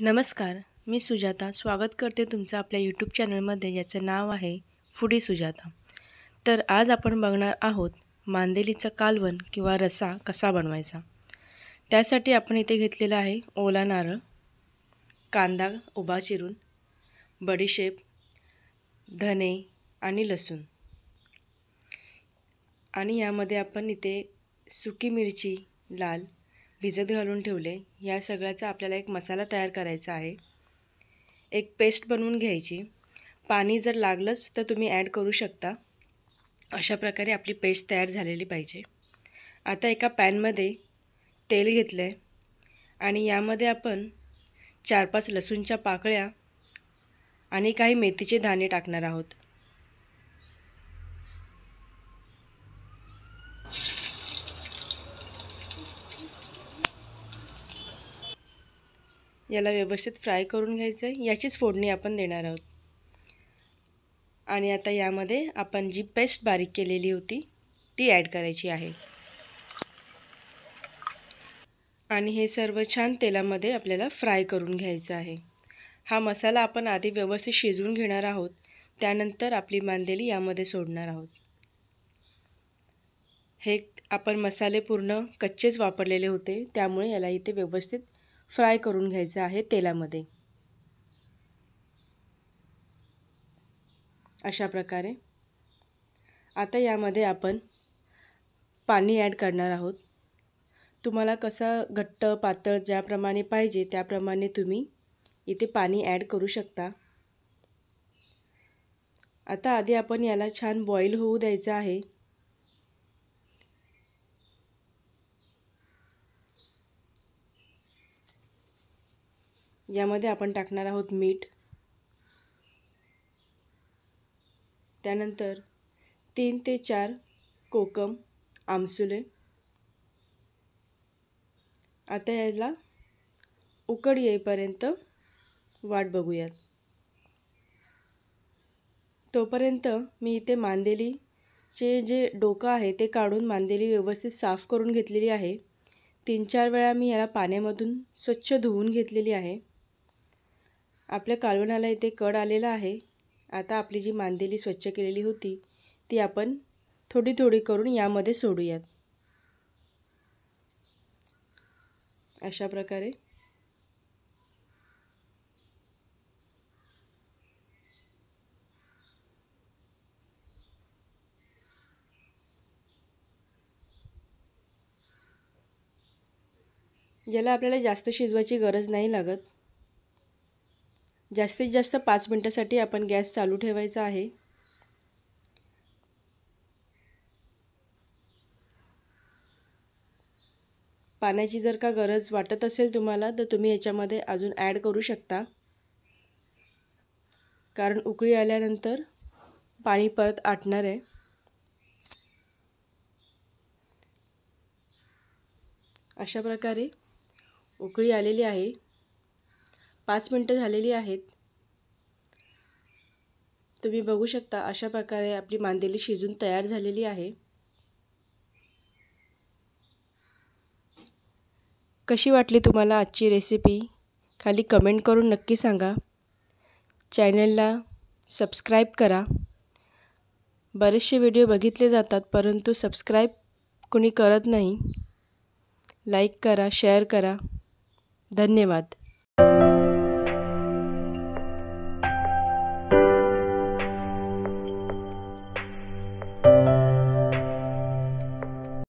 नमस्कार, मी सुजाता स्वागत करते तुमचं आपल्या यूट्यूब चॅनलमध्ये ज्याचं नाव आहे फूडी सुजाता। तर आज आपण बघणार आहोत मांदेलीचा कालवण किंवा रस्सा कसा बनवायचा। त्यासाठी आपण इथे घेतलेला आहे ओला नारळ, कांदा उभा चिरून, बडीशेप, धने आणि लसूण, आणि यामध्ये आपण इथे सुकी मिरची लाल भिजत घालून ठेवले। या सगळ्याचा आपल्याला एक मसाला तयार करायचा आहे। एक पेस्ट बनवून घ्यायची। पाणी जर लागलंच तर तुम्ही ॲड करू शकता। अशा प्रकारे आपली पेस्ट तयार झालेली पाहिजे। आता एका पॅनमध्ये तेल घेतले आणि यामध्ये आपण 4-5 लसूणच्या पाकळ्या आणि काही मेथीचे दाणे टाकणार आहोत। याला व्यवस्थित फ्राय करून घ्यायचं आहे। याचीच फोडणी आपण देणार आहोत। आणि आता यामध्ये आपण जी पेस्ट बारीक केलेली होती ती ॲड करायची आहे आणि हे सर्व छान तेलामध्ये आपल्याला फ्राय करून घ्यायचं आहे। हा मसाला आपण आधी व्यवस्थित शिजवून घेणार आहोत, त्यानंतर आपली मांदेली यामध्ये सोडणार आहोत। हे आपण मसाले पूर्ण कच्चेच वापरलेले होते, त्यामुळे याला इथे व्यवस्थित फ्राय करून घ्यायचं आहे तेलामध्ये। अशा प्रकारे आता यामध्ये आपण पाणी ॲड करणार आहोत। तुम्हाला कसा घट्ट पातळ ज्याप्रमाणे पाहिजे त्याप्रमाणे तुम्ही इथे पाणी ॲड करू शकता। आता आधी आपण याला छान बॉईल होऊ द्यायचं आहे। यामध्ये आपण टाकणार आहोत मीठ, त्यानंतर 3 ते 4 कोकम आमसुले। आता याला उकड येईपर्यंत वाट बघूयात। तोपर्यंत मी इथे मांदेलीचे जे डोकं आहे ते काढून मांदेली व्यवस्थित साफ करून घेतलेली आहे। 3-4 वेळा मी याला पाण्यामधून स्वच्छ धुवून घेतलेली आहे। आपल्या कालवणाला इथे कड आलेला आहे। आता आपली जी मांदेली स्वच्छ केलेली होती ती आपण थोडी थोडी करून यामध्ये सोडूयात। अशा प्रकारे याला आपल्याला जास्त शिजवायची गरज नाही लागत। जास्तीत जास्त 5 मिनिटांसाठी आपण गॅस चालू ठेवायचा आहे। पाण्याची जर का गरज वाटत असेल तुम्हाला तर तुम्ही याच्यामध्ये अजून ॲड करू शकता, कारण उकळी आल्यानंतर पाणी परत आटणार आहे। अशा प्रकारे उकळी आलेली आहे। 5 मिनिटं झालेली आहेत। तुम्ही बघू शकता अशा प्रकारे आपली मांदेली शिजून तयार झालेली आहे। कशी वाटली तुम्हाला आजची रेसिपी खाली कमेंट करून नक्की सांगा। चॅनलला सबस्क्राईब करा। बरेचसे व्हिडिओ बघितले जातात परंतु सबस्क्राईब कोणी करत नाही। लाईक करा, शेअर करा। धन्यवाद।